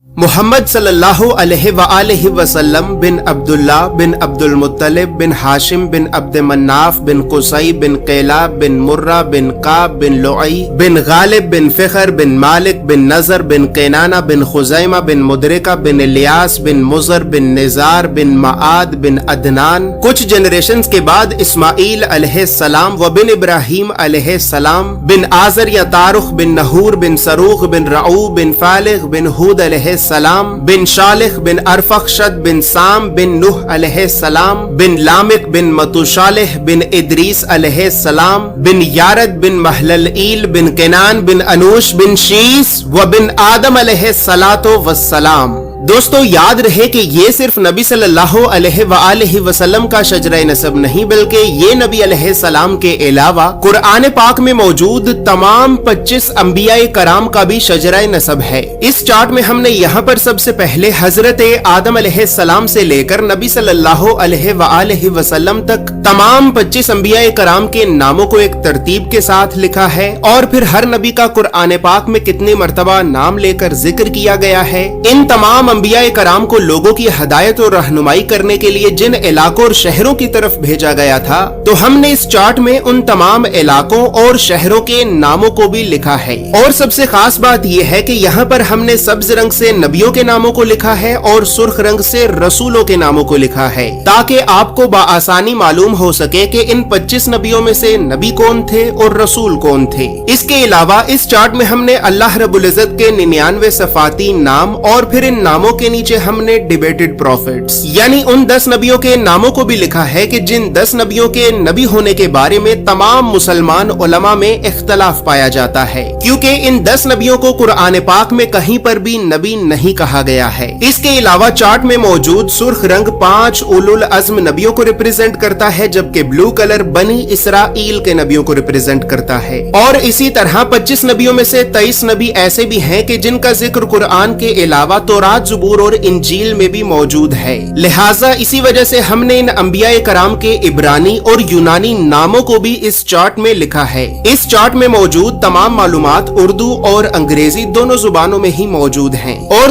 محمد صلی اللہ علیہ وآلہ وسلم بن عبداللہ بن عبدالمطلب بن ہاشم بن عبد مناف بن قصی بن قیلاب بن مرہ بن قاب بن لعی بن غالب بن فخر بن مالک بن نظر بن قینانہ بن خزیمہ بن مدرکہ بن الیاس بن مزر بن نزار بن معاد بن عدنان. کچھ جنریشنز کے بعد اسماعیل علیہ السلام و بن ابراہیم علیہ السلام بن آزر یا تارخ بن نحور بن سروخ بن رعو بن فالغ بن ہود علیہ السلام بن شالخ بن ارفخشد بن سام بن نوح علیہ السلام بن لامک بن متوشالح بن ادریس علیہ السلام بن یارد بن محللئیل بن کنان بن انوش بن شیس و بن آدم علیہ السلام. دوستو یاد رہے کہ یہ صرف نبی صلی اللہ علیہ وآلہ وسلم کا شجرہ نسب نہیں بلکہ یہ نبی علیہ السلام کے علاوہ قرآن پاک میں موجود تمام 25 انبیاء کرام کا بھی شجرہ نسب ہے. اس چارٹ میں ہم نے یہاں پر سب سے پہلے حضرت آدم علیہ السلام سے لے کر نبی صلی اللہ علیہ وآلہ وسلم تک تمام 25 انبیاء کرام کے ناموں کو ایک ترتیب کے ساتھ لکھا ہے اور پھر ہر نبی کا قرآن پاک میں کتنی مرتبہ نام لے کر ذکر کیا گیا ہے. ان تمام انبیاء کرام کو لوگوں کی ہدایت اور رہنمائی کرنے کے لیے جن علاقوں اور شہروں کی طرف بھیجا گیا تھا تو ہم نے اس چارٹ میں ان تمام علاقوں اور شہروں کے ناموں کو بھی لکھا ہے. اور سب سے خاص بات یہ ہے کہ یہاں پر ہم نے سبز رنگ سے نبیوں کے ناموں کو لکھا ہے اور سرخ رنگ سے رسولوں کے ناموں کو لکھا ہے تاکہ آپ کو بآسانی معلوم ہو سکے کہ ان 25 نبیوں میں سے نبی کون تھے اور رسول کون تھے. اس کے علاوہ اس چارٹ میں ہم نے اللہ رب العزت کے 99 صفاتی نام اور پھر ان ناموں کے نیچے ہم نے ڈیبیٹڈ پروفیٹس یعنی ان 10 نبیوں کے ناموں کو بھی لکھا ہے کہ جن 10 نبیوں کے نبی ہونے کے بارے میں تمام مسلمان علماء میں اختلاف پایا جاتا ہے کیونکہ ان 10 نبیوں کو قرآن پاک میں کہیں پر بھی نبی نہیں کہا گیا ہے. اس کے علاوہ چارٹ میں موجود سرخ رنگ 5 اولو العزم نبیوں کو ریپرزینٹ کرتا ہے جبکہ بلو کلر بنی اسرائیل کے نبیوں کو ریپرزینٹ کرتا ہے. اور اسی طرح 25 نبیوں میں سے 23 نبی ایسے بھی ہیں کہ جن کا ذکر قرآن کے علاوہ تورات زبور اور انجیل میں بھی موجود ہے. لہٰذا اسی وجہ سے ہم نے ان انبیاء کرام کے عبرانی اور یونانی ناموں کو بھی اس چارٹ میں لکھا ہے. اس چارٹ میں موجود تمام معلومات اردو اور انگریزی دونوں زبانوں میں ہی موجود ہیں. اور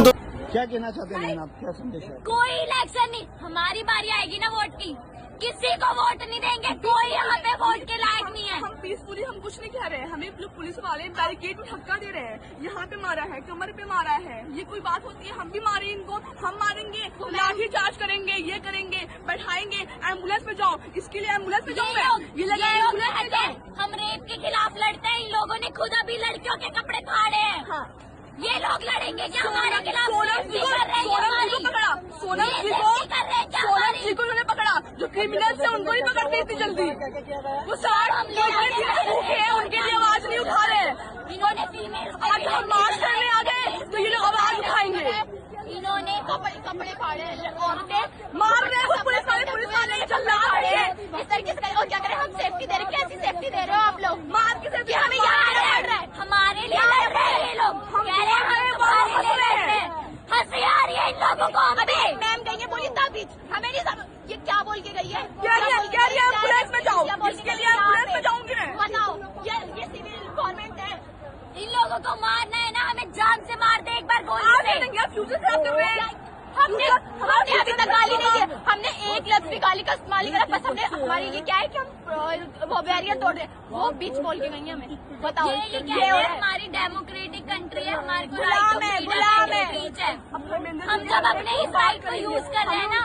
کیا کہنا چاہتے ہیں آپ؟ کیا سندیش ہے؟ کوئی الیکشن نہیں، ہماری باری آئے گی نا ووٹ کی، کسی کو ووٹ نہیں دیں گے، کوئی یہاں پہ ووٹ کے لائق نہیں ہے. ہم پیسفلی ہم کچھ نہیں کہہ رہے ہیں، ہمیں پولیس والے بیریکیڈ میں دھکا دے رہے ہیں، یہاں پہ مارا ہے، کمر پہ مارا ہے. یہ کوئی بات ہوتی ہے؟ ہم بھی مارے ان کو، ہم ماریں گے، لاٹھی چارج کریں گے، یہ کریں گے، بیٹھائیں گے، ایمبولینس پہ جاؤ. اس کے لیے ایمبولینس پہ جاؤں میں یہ لگا ہم ریپ کے خلاف لڑتے ہیں، ان لوگوں نے خود ابھی لڑکیوں کے کپڑے پھاڑے ہیں. ہاں یہ لوگ لڑیں گے کیا ہمارے خلاف؟ سونم جی کو انہوں نے پکڑا، جو کریمنلز ہیں ان کو ہی پکڑتے اتنی جلدی. وہ سارے ان کے لیے آواز نہیں اٹھا رہے. آج ہم مارچ کرنے آ گئے تو یہ لوگ آواز اٹھائیں گے. انہوں نے کپڑے پھاڑے، عورتیں مار رہے ہیں، پولیس والے چل رہا ہے. اس طریقے سے اور کیا کریں؟ ہم سیفٹی دے رہے ہیں، کیسی سیفٹی دے رہے ہو آپ لوگ؟ مار کے سیفٹی ہمیں یہاں لڑ رہے ہیں، ہمارے لیے لڑ رہے ہیں یہ لوگ. کہہ رہے ہیں ہمیں ہمارے لیے لڑ رہے ہیں. ہنسی آ رہی ہے ان لوگوں کو. میم گئی ہے بولی تابیج، ہمیں نہیں یہ کیا بول کے گئی ہے؟ کیا ایمبولینس میں جاؤ، اس کے لیے ایمبولینس میں جاؤں گی میں. بتاؤ، یہ سول گورنمنٹ ہے، ان لوگوں کو مارنا ہے نا، ہمیں جان سے مار دے ایک بار گولی سے. ہم نے ابھی تک گالی نہیں دی، ہم نے ایک لفظ بھی گالی کا استعمال نہیں کرا. بس ہم نے ہمارے لیے کیا ہے کہ ہم وہ بیریئر توڑ دیں، وہ بیچ بول کے گئی ہمیں. بتاؤ یہ ہماری ڈیموکریٹک کنٹری ہے، ہمارے کو غلام ہے. ہم جب اپنے ہی رائٹ کو یوز کر رہے ہیں نا،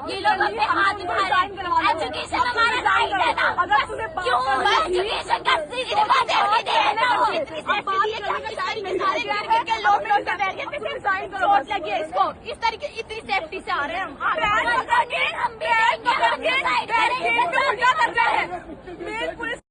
یہ لوگ اپنے ہاتھ اٹھا رہے ہیں. ایجوکیشن ہمارا رائٹ ہے نا، کیوں ایجوکیشن کا اس طریقے اتنی سیفٹی سے آ رہے ہیں ہم.